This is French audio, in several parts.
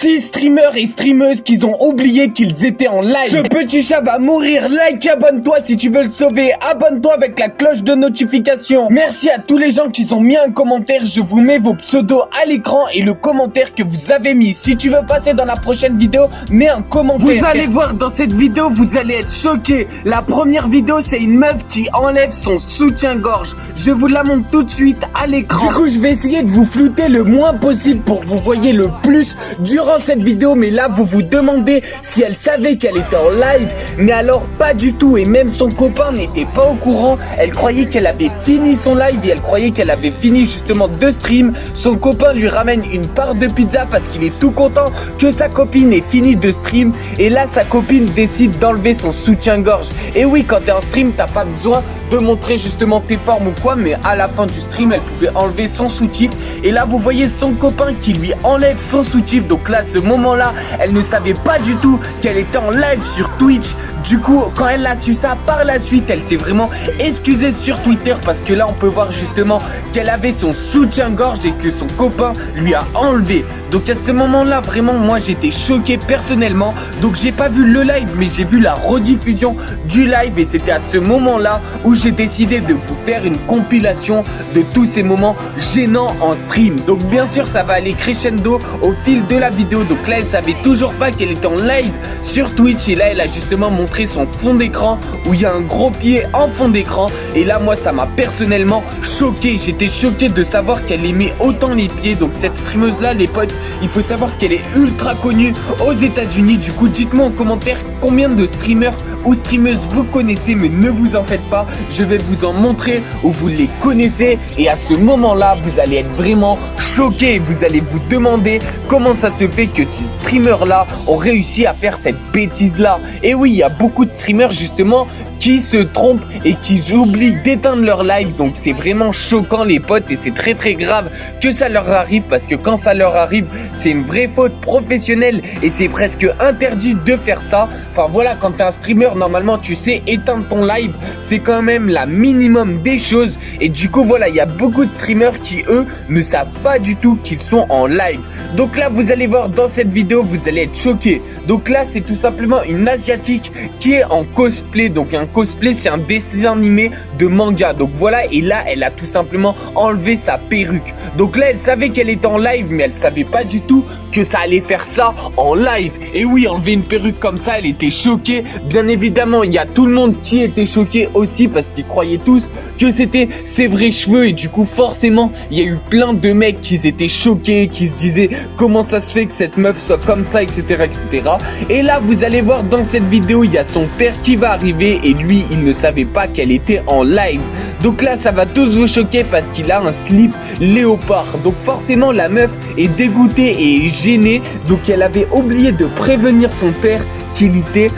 6 streamers et streameuses qui ont oublié qu'ils étaient en live. Ce petit chat va mourir. Like, abonne-toi si tu veux le sauver. Abonne-toi avec la cloche de notification. Merci à tous les gens qui ont mis un commentaire. Je vous mets vos pseudos à l'écran et le commentaire que vous avez mis. Si tu veux passer dans la prochaine vidéo, mets un commentaire. Vous allez voir dans cette vidéo, vous allez être choqués. La première vidéo, c'est une meuf qui enlève son soutien-gorge. Je vous la montre tout de suite à l'écran. Du coup, je vais essayer de vous flouter le moins possible pour que vous voyez le plus durant cette vidéo. Mais là, vous vous demandez si elle savait qu'elle était en live. Mais alors, pas du tout. Et même son copain n'était pas au courant. Elle croyait qu'elle avait fini son live et elle croyait qu'elle avait fini justement de stream. Son copain lui ramène une part de pizza parce qu'il est tout content que sa copine ait fini de stream. Et là, sa copine décide d'enlever son soutien-gorge. Et oui, quand t'es en stream, t'as pas besoin de montrer justement tes formes ou quoi, mais à la fin du stream, elle pouvait enlever son soutif. Et là, vous voyez son copain qui lui enlève son soutif. Donc là, à ce moment-là, elle ne savait pas du tout qu'elle était en live sur Twitch. Du coup, quand elle a su ça, par la suite, elle s'est vraiment excusée sur Twitter parce que là, on peut voir justement qu'elle avait son soutien-gorge et que son copain lui a enlevé. Donc à ce moment-là, vraiment, moi, j'étais choqué personnellement. Donc j'ai pas vu le live, mais j'ai vu la rediffusion du live et c'était à ce moment-là où j'ai décidé de vous faire une compilation de tous ces moments gênants en stream. Donc bien sûr, ça va aller crescendo au fil de la vidéo. Donc là, elle savait toujours pas qu'elle était en live sur Twitch et là, elle a justement montré son fond d'écran où il y a un gros pied en fond d'écran. Et là, moi, ça m'a personnellement choqué. J'étais choqué de savoir qu'elle aimait autant les pieds. Donc cette streameuse-là, les potes, il faut savoir qu'elle est ultra connue aux États-Unis. Du coup, dites-moi en commentaire combien de streamers ou streameuses vous connaissez, mais ne vous en faites pas, je vais vous en montrer où vous les connaissez et à ce moment-là, vous allez être vraiment choqués. Vous allez vous demander comment ça se fait que ces streamers-là ont réussi à faire cette bêtise-là. Et oui, il y a beaucoup de streamers justement qui se trompent et qui oublient d'éteindre leur live. Donc c'est vraiment choquant les potes et c'est très très grave que ça leur arrive parce que quand ça leur arrive, c'est une vraie faute professionnelle et c'est presque interdit de faire ça. Enfin voilà, quand t'es un streamer, normalement tu sais éteindre ton live, c'est quand même la minimum des choses. Et du coup voilà, il y a beaucoup de streamers qui eux ne savent pas du tout qu'ils sont en live. Donc là vous allez voir dans cette vidéo, vous allez être choqués. Donc là c'est tout simplement une asiatique qui est en cosplay. Donc un cosplay c'est un dessin animé de manga. Donc voilà, et là elle a tout simplement enlevé sa perruque. Donc là elle savait qu'elle était en live, mais elle savait pas du tout que ça allait faire ça en live. Et oui, enlever une perruque comme ça, elle était choquée. Bien évidemment, il y a tout le monde qui était choqué aussi parce qu'ils croyaient tous que c'était ses vrais cheveux. Et du coup, forcément, il y a eu plein de mecs qui étaient choqués, qui se disaient comment ça se fait que cette meuf soit comme ça, etc., etc. Et là, vous allez voir dans cette vidéo, il y a son père qui va arriver et lui, il ne savait pas qu'elle était en live. Donc là, ça va tous vous choquer parce qu'il a un slip léopard. Donc forcément, la meuf est dégoûtée et gênée. Donc elle avait oublié de prévenir son père qu'il était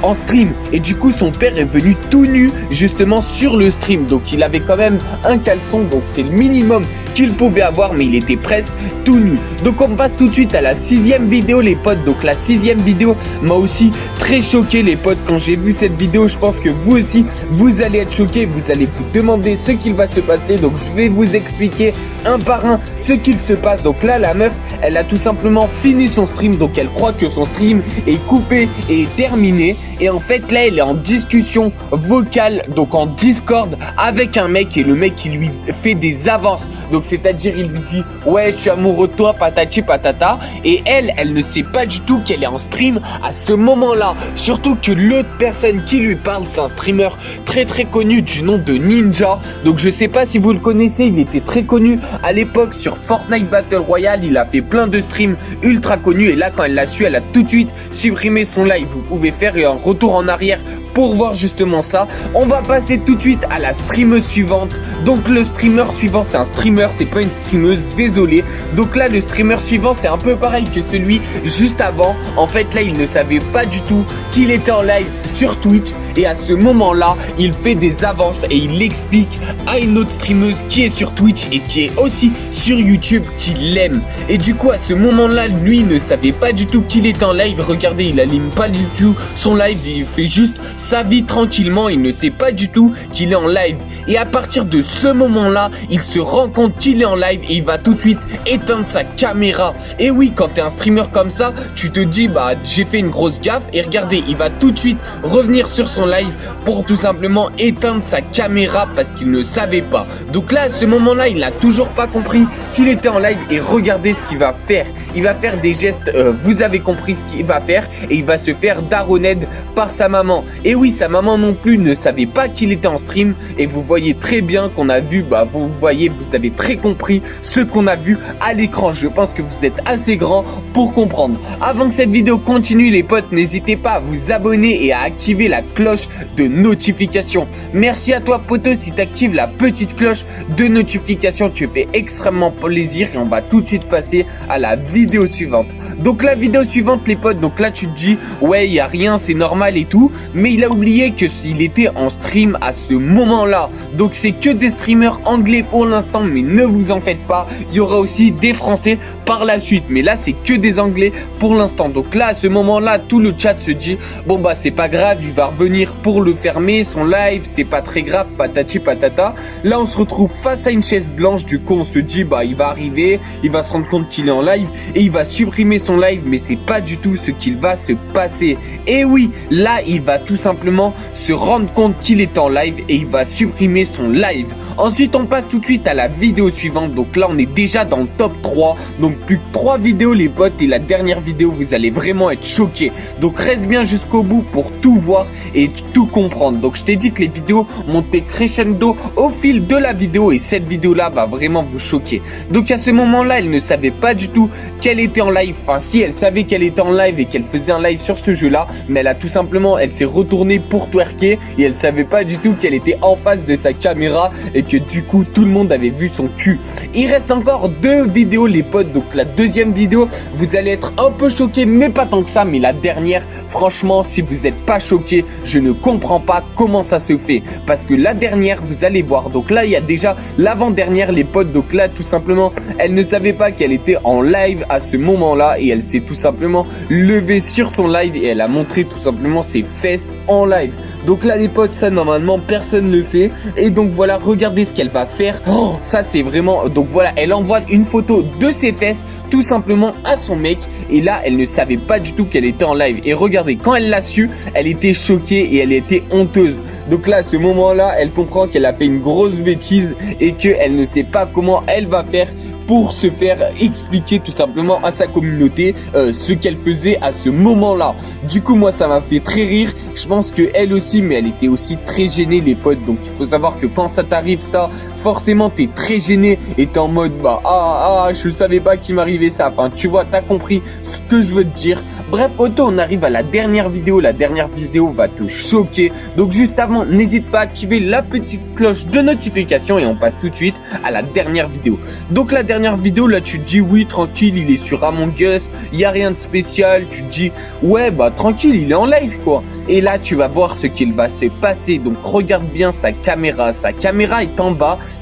en stream. Et du coup, son père est venu tout nu justement sur le stream. Donc il avait quand même un caleçon. Donc c'est le minimum qu'il pouvait avoir, mais il était presque tout nu. Donc on passe tout de suite à la 6e vidéo les potes. Donc la 6e vidéo m'a aussi très choqué les potes. Quand j'ai vu cette vidéo, je pense que vous aussi vous allez être choqués. Vous allez vous demander ce qu'il va se passer. Donc je vais vous expliquer un par un ce qu'il se passe. Donc là la meuf, elle a tout simplement fini son stream. Donc elle croit que son stream est coupé et terminé. Et en fait là elle est en discussion vocale, donc en Discord avec un mec. Et le mec qui lui fait des avances. Donc c'est-à-dire il lui dit ouais je suis amoureux de toi patati patata. Et elle ne sait pas du tout qu'elle est en stream à ce moment-là. Surtout que l'autre personne qui lui parle, c'est un streamer très très connu du nom de Ninja. Donc je sais pas si vous le connaissez, il était très connu à l'époque sur Fortnite Battle Royale. Il a fait plein de streams ultra connus. Et là quand elle l'a su, elle a tout de suite supprimé son live. Vous pouvez faire un retour en arrière pour voir justement ça. On va passer tout de suite à la streameuse suivante. Donc le streamer suivant, c'est un streamer, c'est pas une streameuse, désolé. Donc là le streamer suivant, c'est un peu pareil que celui juste avant. En fait là il ne savait pas du tout qu'il était en live sur Twitch. et à ce moment-là, il fait des avances et il explique à une autre streameuse qui est sur Twitch et qui est aussi sur YouTube qu'il l'aime. Et du coup, à ce moment-là, lui ne savait pas du tout qu'il était en live. Regardez, il allume pas du tout son live, il fait juste sa vie tranquillement, il ne sait pas du tout qu'il est en live. Et à partir de ce moment-là, il se rend compte qu'il est en live et il va tout de suite éteindre sa caméra. Et oui, quand t'es un streamer comme ça, tu te dis bah j'ai fait une grosse gaffe et regardez, il va tout de suite revenir sur son live pour tout simplement éteindre sa caméra parce qu'il ne savait pas. Donc là, à ce moment-là, il n'a toujours pas compris qu'il était en live et regardez ce qu'il va faire. Il va faire des gestes, vous avez compris ce qu'il va faire et il va se faire daroned par sa maman. Et oui, sa maman non plus ne savait pas qu'il était en stream et vous voyez très bien qu'on a vu, bah vous voyez, vous avez très compris ce qu'on a vu à l'écran. Je pense que vous êtes assez grand pour comprendre. Avant que cette vidéo continue les potes, n'hésitez pas à vous abonner et à activer la cloche de notification. Merci à toi poto si tu actives la petite cloche de notification, tu fais extrêmement plaisir et on va tout de suite passer à la vidéo suivante. Donc la vidéo suivante les potes, donc là tu te dis ouais il y a rien, c'est normal et tout, mais il a oublié que s'il était en stream à ce moment-là. Donc c'est que des streamers anglais pour l'instant, mais ne vous en faites pas, il y aura aussi des français par la suite, mais là c'est que des anglais pour l'instant. Donc là à ce moment-là, tout le chat se dit bon bah c'est pas grave, il va revenir pour le fermer son live, c'est pas très grave, patati patata. Là on se retrouve face à une chaise blanche, du coup on se dit bah il va arriver, il va se rendre compte qu'il est en live et il va supprimer son live, mais c'est pas du tout ce qu'il va se passer. Et oui, là il va tout simplement se rendre compte qu'il est en live et il va supprimer son live. Ensuite on passe tout de suite à la vidéo suivante. Donc là on est déjà dans le top 3, donc plus que 3 vidéos les potes, et la dernière vidéo vous allez vraiment être choqués. Donc reste bien jusqu'au bout pour tout voir et tout comprendre. Donc je t'ai dit que les vidéos montaient crescendo au fil de la vidéo et cette vidéo là va vraiment vous choquer. Donc à ce moment là elle ne savait pas du tout qu'elle était en live, enfin si elle savait qu'elle était en live et qu'elle faisait un live sur ce jeu là, mais elle a tout simplement, elle s'est retournée pour twerker et elle savait pas du tout qu'elle était en face de sa caméra et que du coup tout le monde avait vu son cul. Il reste encore 2 vidéos les potes, donc la deuxième vidéo vous allez être un peu choqués mais pas tant que ça, mais la dernière franchement si vous n'êtes pas choqués je ne comprends pas comment ça se fait, parce que la dernière vous allez voir, donc là il y a déjà l'avant-dernière les potes. Donc là tout simplement elle ne savait pas qu'elle était en live à ce moment là et elle s'est tout simplement levée sur son live et elle a montré tout simplement ses fesses en live. Donc là les potes, ça normalement personne ne le fait. Et donc voilà, regardez ce qu'elle va faire. Oh, ça c'est vraiment, donc voilà, elle envoie une photo de ses fesses tout simplement à son mec. Et là elle ne savait pas du tout qu'elle était en live. Et regardez, quand elle l'a su, elle était choquée et elle était honteuse. Donc là à ce moment là, elle comprend qu'elle a fait une grosse bêtise et qu'elle ne sait pas comment elle va faire pour se faire expliquer tout simplement à sa communauté ce qu'elle faisait à ce moment-là. Du coup, moi, ça m'a fait très rire. Je pense que elle aussi, mais elle était aussi très gênée, les potes. Donc, il faut savoir que quand ça t'arrive, ça, forcément, t'es très gêné et t'es en mode, bah, je savais pas qu'il m'arrivait ça. Enfin, tu vois, t'as compris ce que je veux te dire. Bref, Otto, on arrive à la dernière vidéo. La dernière vidéo va te choquer. Donc, juste avant, n'hésite pas à activer la petite cloche de notification et on passe tout de suite à la dernière vidéo. Donc, la dernière vidéo, là, tu te dis, oui, tranquille, il est sur Among Us, il n'y a rien de spécial. Tu te dis, ouais, bah, tranquille, il est en live, quoi. Et là, tu vas voir ce qu'il va se passer. Donc, regarde bien sa caméra. Sa caméra est en bas. Donc,